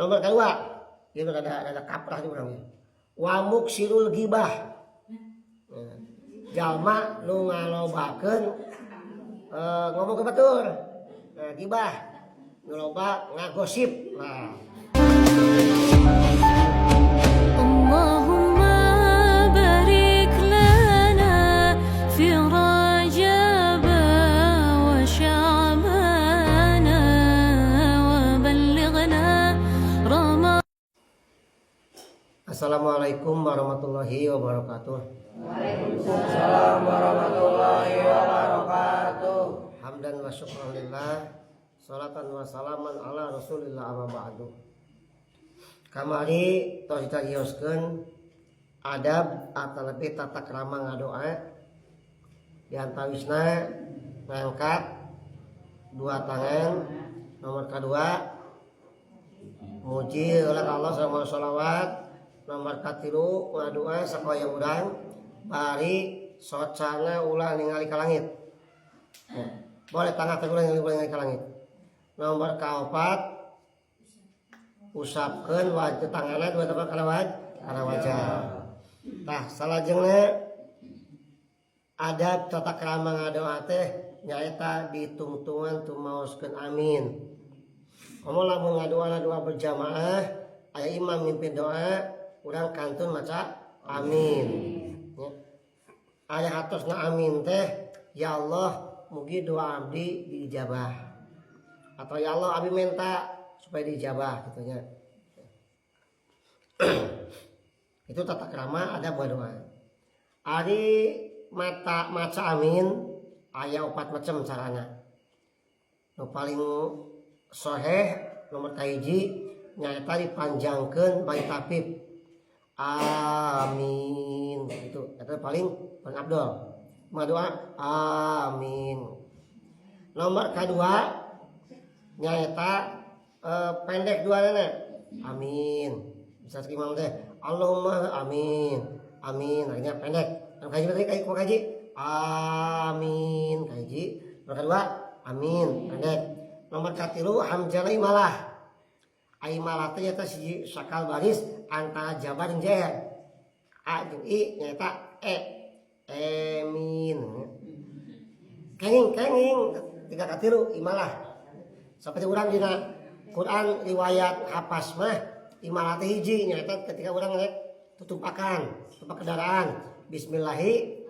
Nomor kedua, dia ada kaprah di orangnya. Wa muksirul gibah. Jalma nu ngalobakeun ngomong ke batur. Gibah. Nu loba ngagosip. Nah. Assalamualaikum warahmatullahi wabarakatuh. Waalaikumsalam warahmatullahi wabarakatuh. Hamdan wa syukranillah, salatan wa salaman ala rasulillah amma ba'du. Kamari tos dicagioskeun adab atau lebih tata krama ngadoa. Di antawisna ngangkat dua tangan. Nomor kedua muji oleh Allah sama sholawat. Nomor katilu ngadoa sakoya urang bari socana ulah ningali ka langit. Boleh tangah teh ulah ningali ka langit. Nomor kaopat usapkeun wajah tanganna dua tempat kana wajah. Tah salajengna adab tata krama ngadoa teh nyaeta ditungtungan tumaoskeun amin. Komo lamun ngadoana doa berjamaah aya imam mimpin doa urang kantun maca amin. Aya hatosna amin teh ya Allah mugi doa abdi diijabah. Atau ya Allah abdi minta supaya diijabah gitu nya. Itu tata krama ada buat doa. Ari maca amin aya 4 macam carana. Nu paling sahih nomor kahiji nyaeta dipanjangkeun bae tapib. Amin itu paling abdol. Doa amin. Nomor kedua nyaeta pendek duana amin. Bisa imam teh Allahumma amin. Amin artinya pendek. Nomor kaji amin kaji. Nomor kedua amin pendek. Nomor katilu hamzah imalah. Imalah teh nyata si sakal baris antara jabar jeung jer. A jeung I nyata amin. Kenging tiga katilu imalah. Seperti urang dina Quran riwayat hafaz mah imalah teh hiji nyata ketika urang rek tutupakan tutup kendaraan bismillahi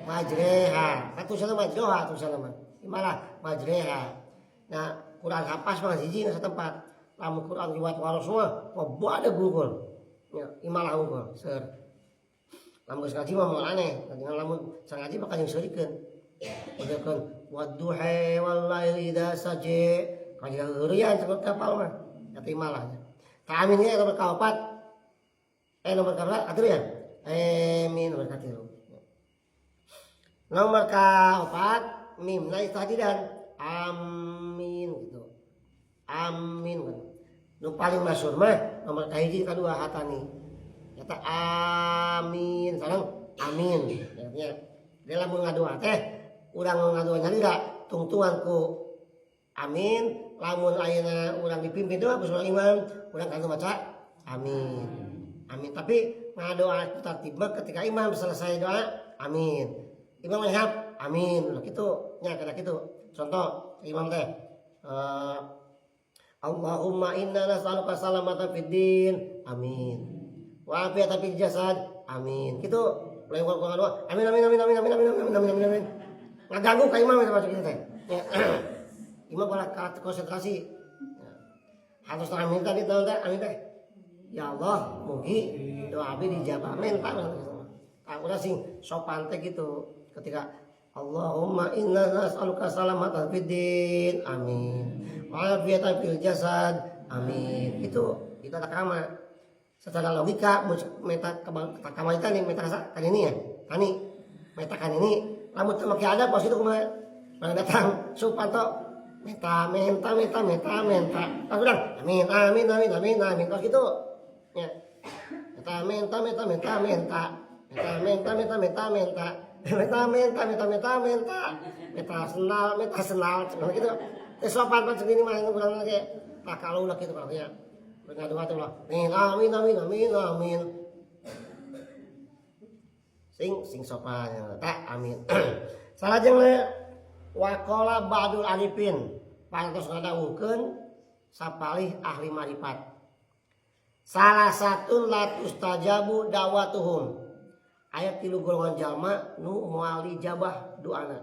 majreha. Atusanna majroha atusanna mah. Imalah majreha. Nah, Quran hafaz mah hiji na satempat. Lamun Quran riwayat waros mah ada gugul. Ya, imalah unggul seur. Lamun ngaji mah moal aneh, dengan lamun sangaji mah kanjing seurikeun. Udakeun wadduha wal laili idza saji. Kanjing heureuyan sebut kapal mah. Eta imalah. Ka amin ge nomor kaopat. Nomor kaberapa? Atuh ya. Amin nomor katilu. Nomor kaopat mim lain tahdidan. Amin gitu. Amin. Nu paling masyhur mah nomor kahiji kadua hatani. Nyata amin, sareng amin. Artinya dia lamun ngadoa teh urang ngadoa nyalira tungtungan ku amin, lamun ayeuna urang dipimpin doa ku imam, urang kanggo maca amin. Amin. Tapi ngadoa tertib ketika imam selesai doa amin. Imam ngehap amin. Lah kitu nya kana kitu. Contoh imam teh Allahumma inna nas'aluka salamatan fid din. Amin. Wa afiyatan fil jasad. Amin. Kitu lewat doa. Amin amin amin amin amin amin amin amin amin amin. Ngaganggu ka imam macam kitu teh. Imam bala konsentrasi. Harus amin tadi tahu teh amin teh. Ya Allah, mugi doa abdi dijabah. Amin Pak. Udah sing sopan teh gitu ketika Allahumma inna nas'aluka salamatan fid din. Amin. Wa'afiyatan fil jasad. Amin. Itu ada krama. Secara logika meta kebaikan nih meta kan ini ya. Tani meta kan ini lamun teu make adab pos itu kumaha. Mana datang Supanto meta. Pas urang amin amin amin amin amin kos gitu. Ya. Meta. Meta senal gitu. Sopan pan segini mah urang lagi. Tah kalau ulah kitu berarti ya. Ngadoa teh ulah. Amin amin amin amin. Sing sopan tak amin. Salajeng le waqala ba'dul alifin pantos ngadawuhkeun sapalih ahli marifat. Salah satu latus tajabu dawatuhum. Ayat 3 golongan jalma nu moal dijabah doana.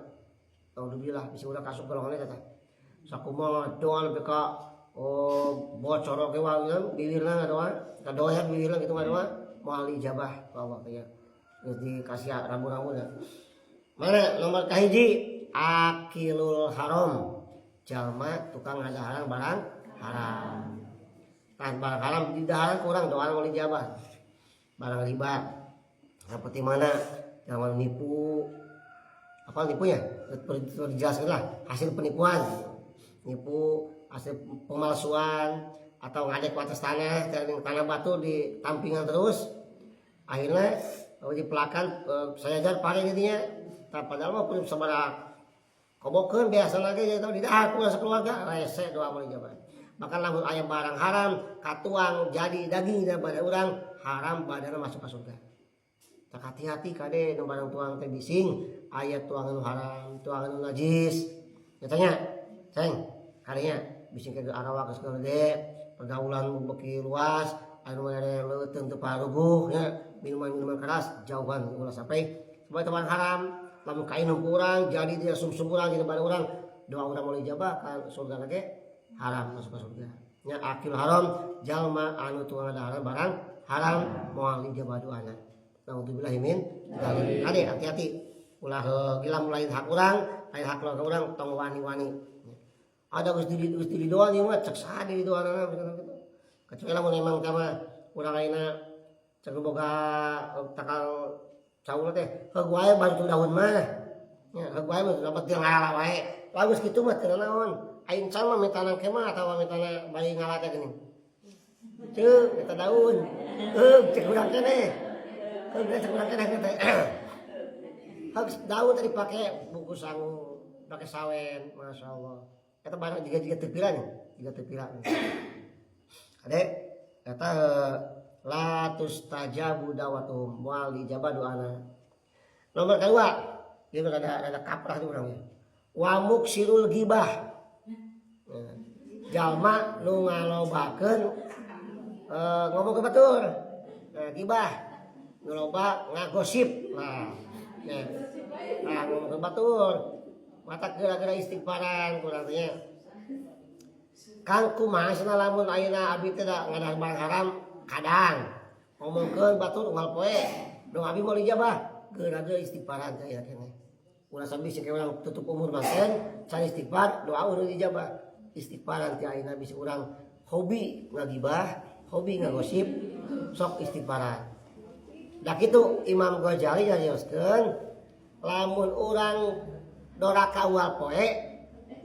Alhamdulillah bisa udah kasuk golongan eta tah. Sakumaha doa nepi ka bocor oge wae bibirna ngadoa, kadoa bibirna kitu ngadoa moal dijabah ku Allah teh. Geus dikasih rambu-rambuna. Mana nomor kahiji akilul haram. Jalma tukang ngadahalang barang haram. Tah barang haram didahalang kurang doa moal dijabah. Barang riba seperti mana jangan nipu apa nipunya terjelaskan lah hasil penipuan nipu hasil pemalsuan atau ngadek atas tanah tanah batu di tampingan terus akhirnya di pelakan saya ajar paling intinya padahal mah pun sabaraha kobokeun biasa lagi jadi tahu di dahar keluarga keluarga rese doa boleh jabat bahkan lamun aya barang haram katuang jadi daging daripada orang haram badanna masuk ke surga. Tak hati-hati kade nu barang tuang teh bising aya tuangan haram tuangan najis katanya ceng kadinya bising ke arawa geus gede pergaulan beuki luas anu mere leuteung teu paruguh nya minuman-minuman keras jauhan ulah sampai sebagai teman haram lamun kainum urang jadi dia sumsum urang jadi barang urang doa urang mulai jabah ka surga lagi haram masuk ke surga nya akil haram jalma anu tuangan haram barang haram moal dijabah doana. Alhamdulillah min ade hati-hati ulah gila mulai hak urang lain hak keluarga urang tong wani-wani ada geus di doa ieu mah cek sade di doana kecuali lamun memang tama urang lainna cek boga takal caul teh heug wae bantu daun mah nya heug wae mah dapat teu ngarala wae bagus kitu mah teu naon aing can mah minta kemah atawa minta bayi ngalate geuning teu minta daun cek urang keneh habis daun tadi pakai bungkus sangu pakai sawen masya Allah kata barang juga terpiran adek kata latus tajabu dawatum wal dijabah doana nomor kedua dia ada kaprah di orangnya wamuk sirul gibah jalma nu ngalobakeun ngomong ke batur gibah ngeloba ngagosip nah ngomong batur mata gara-gara istighfaran kurang tanya kang kumaha cenah lamun ayeuna abdi teh da ngadahar barang haram kadang ngomongkeun batur unggal poe dong abi moal ijabah gara-gara istighfaran teh ya keneh ulah sambil sing urang tutup umur manten can istighfar doa urang ijabah istighfaran teh ayeuna bisa urang hobi ngagibah hobi ngagosip sok istighfaran. Dah kitu Imam Ghazali nyarioskeun lamun urang doraka ual poe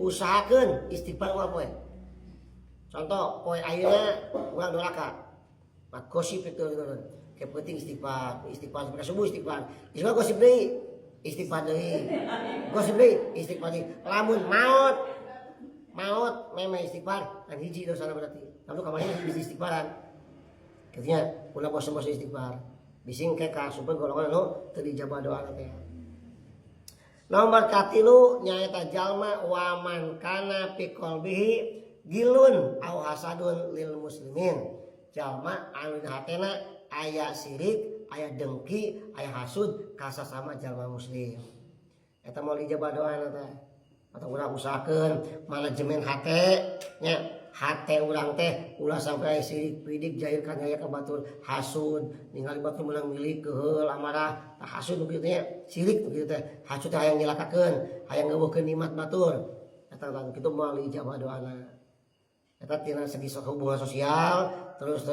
usahakeun istighfar ual poe. Contoh poe ayeuna urang doraka. Mak gosip itu ke penting istighfar sampai subuh istighfar. Isma gosip deui istighfar deui. Gosip deui istighfar deui. Lamun maot memang istighfar dan hiji dosana berarti. Lalu kamari bisa istighfaran. Katanya ulah bosan-bosan istighfar. Bising ke kasupeun golongan anu teu dijabah doa teh. Nomor 3 nyaeta jalma waman kana fi qalbihi gilun au hasadun lil muslimin. Jalma anu di hatena aya sirik, aya dengki, aya hasud ka sasama jalma muslim. Eta moal dijabah doana teh. Atau urang usahakeun manajemen hate nya hate urang teh ulah sampai sirik pidik jahil kan aya ka batur hasud ningali batur meunang milik keheul amarah tah hasud kitu nya sirik kitu teh hasud teh hayang nyilakakeun hayang ngeuweuhkeun nikmat batur eta kan kitu moal ijabah doana eta tina segi hubungan sosial terus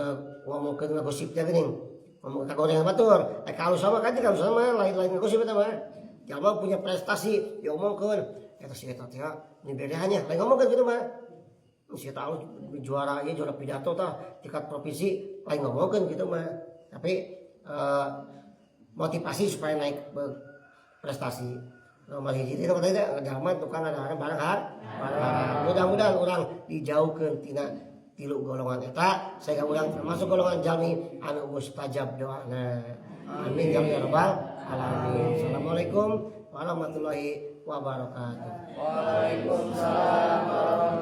ngomongkeun ngagosipnya geuning ngomong ka goreng batur kalau sama kan kalau sama lain-lain ngagosip eta mah jalma punya prestasi diomongkeun eta si eta teh ini bedaannya lain ngomongkeun kitu mah saya tahu juara pidato tah tingkat provinsi lain ngomongkeun gitu mah tapi motivasi supaya naik prestasi nomor hiji itu katanya jalma tukang ada barang haram mudah-mudahan orang dijauhkeun tina tilu golongan eta saya ulang termasuk golongan jalmi anu mustajab doana. Amin ya rabbal alamin. Assalamualaikum warahmatullahi wabarakatuh. Waalaikumsalam warahmatullahi